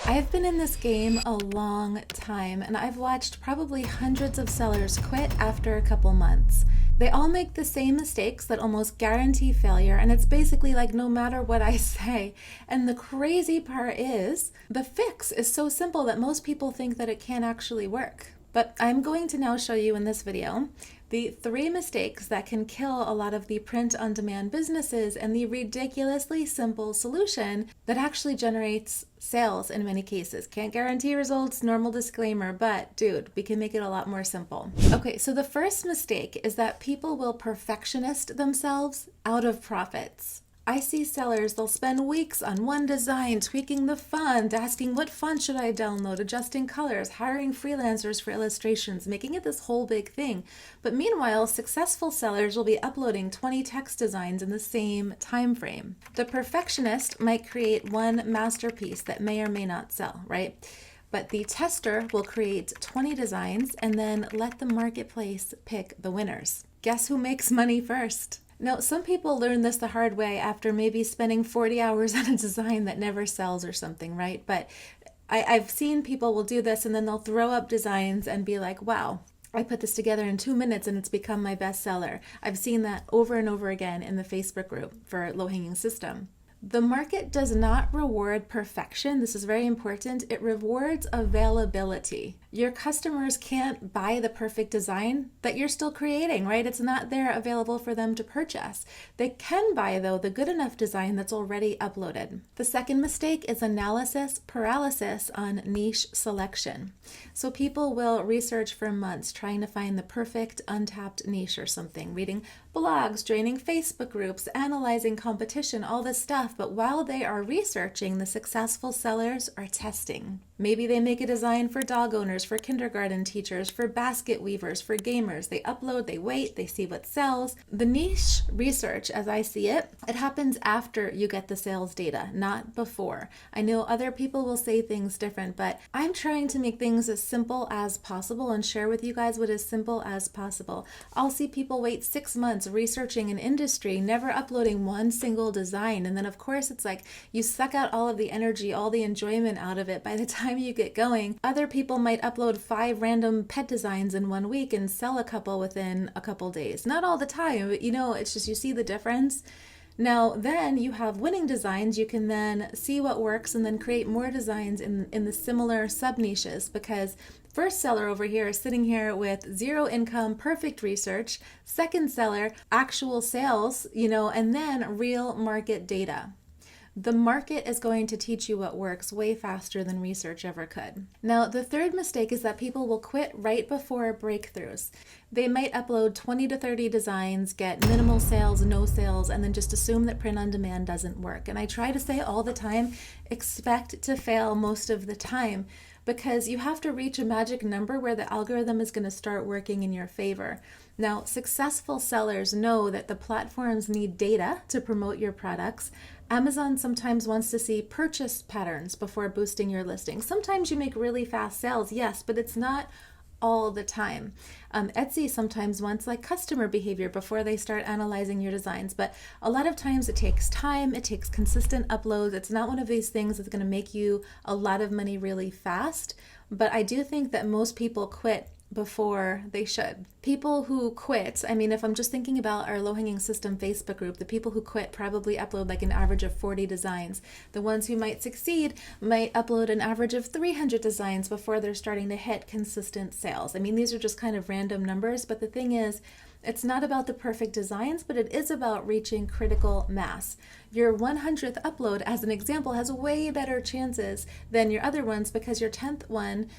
I've been in this game a long time, and I've watched probably hundreds of sellers quit after a couple months. They all make the same mistakes that almost guarantee failure, and it's basically like no matter what I say. And the crazy part is, the fix is so simple that most people think that it can't actually work. But I'm going to now show you in this video the 3 mistakes that can kill a lot of the print-on-demand businesses and the ridiculously simple solution that actually generates sales in many cases. Can't guarantee results, normal disclaimer, but dude, we can make it a lot more simple. Okay, so the first mistake is that people will perfectionist themselves out of profits. I see sellers, they'll spend weeks on one design, tweaking the font, asking what font should I download, adjusting colors, hiring freelancers for illustrations, making it this whole big thing. But meanwhile, successful sellers will be uploading 20 text designs in the same time frame. The perfectionist might create one masterpiece that may or may not sell, right? But the tester will create 20 designs and then let the marketplace pick the winners. Guess who makes money first? Now, some people learn this the hard way after maybe spending 40 hours on a design that never sells or something, right? But I've seen people will do this and then they'll throw up designs and be like, wow, I put this together in 2 minutes and it's become my bestseller. I've seen that over and over again in the Facebook group for Low-Hanging System. The market does not reward perfection. This is very important. It rewards availability. Your customers can't buy the perfect design that you're still creating, right? It's not there available for them to purchase. They can buy, though, the good enough design that's already uploaded. The second mistake is analysis paralysis on niche selection. So people will research for months trying to find the perfect untapped niche or something, reading blogs, joining Facebook groups, analyzing competition, all this stuff. But while they are researching, the successful sellers are testing. Maybe they make a design for dog owners, for kindergarten teachers, for basket weavers, for gamers. They upload, they wait, they see what sells. The niche research, as I see it, it happens after you get the sales data, not before. I know other people will say things different, but I'm trying to make things as simple as possible and share with you guys what is simple as possible. I'll see people wait 6 months researching an industry, never uploading one single design. And then of course it's like you suck out all of the energy, all the enjoyment out of it by the time you get going. Other people might upload 5 random pet designs in 1 week and sell a couple within a couple days. Not all the time, but it's just you see the difference. Now, then you have winning designs. You can then see what works and then create more designs in the similar sub-niches, because first seller over here is sitting here with 0 income, perfect research. Second seller, actual sales, and then real market data. The market is going to teach you what works way faster than research ever could. Now, the third mistake is that people will quit right before breakthroughs. They might upload 20 to 30 designs, get minimal sales, no sales, and then just assume that print on demand doesn't work. And I try to say all the time, expect to fail most of the time, because you have to reach a magic number where the algorithm is going to start working in your favor. Now, successful sellers know that the platforms need data to promote your products. Amazon sometimes wants to see purchase patterns before boosting your listing. Sometimes you make really fast sales, yes, but it's not all the time. Etsy sometimes wants customer behavior before they start analyzing your designs, but a lot of times it takes time, it takes consistent uploads. It's not one of these things that's going to make you a lot of money really fast, but I do think that most people quit before they should. People who quit, if I'm just thinking about our Low-Hanging System Facebook group, the people who quit probably upload an average of 40 designs. The ones who might succeed might upload an average of 300 designs before they're starting to hit consistent sales. These are just kind of random numbers, but the thing is, it's not about the perfect designs, but it is about reaching critical mass. Your 100th upload, as an example, has way better chances than your other ones, because your 10th one,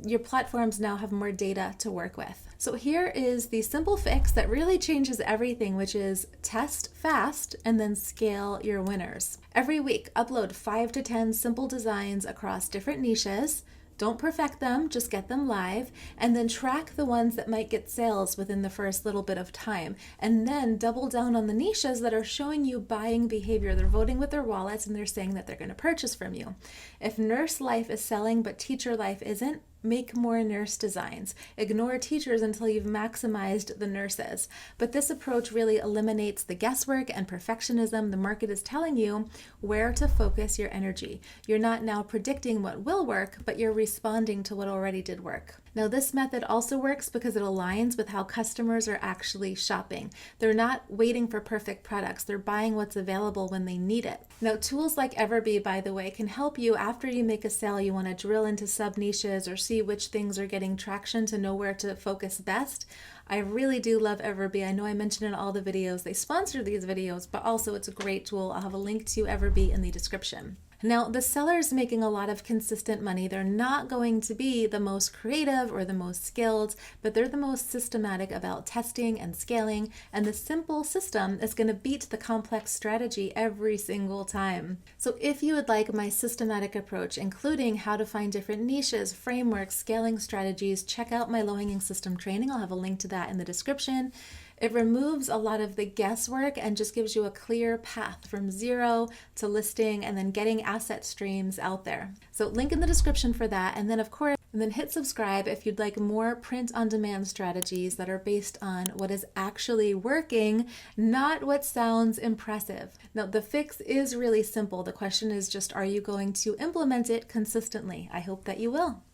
your platforms now have more data to work with. So here is the simple fix that really changes everything, which is test fast and then scale your winners. Every week, upload 5 to 10 simple designs across different niches. Don't perfect them, just get them live, and then track the ones that might get sales within the first little bit of time. And then double down on the niches that are showing you buying behavior. They're voting with their wallets and they're saying that they're going to purchase from you. If nurse life is selling but teacher life isn't, make more nurse designs. Ignore teachers until you've maximized the nurses. But this approach really eliminates the guesswork and perfectionism. The market is telling you where to focus your energy. You're not now predicting what will work, but you're responding to what already did work. Now, this method also works because it aligns with how customers are actually shopping. They're not waiting for perfect products. They're buying what's available when they need it. Now, tools like Everbee, by the way, can help you after you make a sale. You want to drill into sub-niches or see which things are getting traction to know where to focus best. I really do love Everbee. I know I mentioned in all the videos, they sponsor these videos, but also it's a great tool. I'll have a link to Everbee in the description. Now, the sellers making a lot of consistent money, they're not going to be the most creative or the most skilled, but they're the most systematic about testing and scaling, and the simple system is going to beat the complex strategy every single time. So if you would like my systematic approach, including how to find different niches, frameworks, scaling strategies, check out my low-hanging system training. I'll have a link to that in the description. It removes a lot of the guesswork and just gives you a clear path from zero to listing and then getting asset streams out there. So link in the description for that. And then of course, hit subscribe if you'd like more print-on-demand strategies that are based on what is actually working, not what sounds impressive. Now, the fix is really simple. The question is just, are you going to implement it consistently? I hope that you will.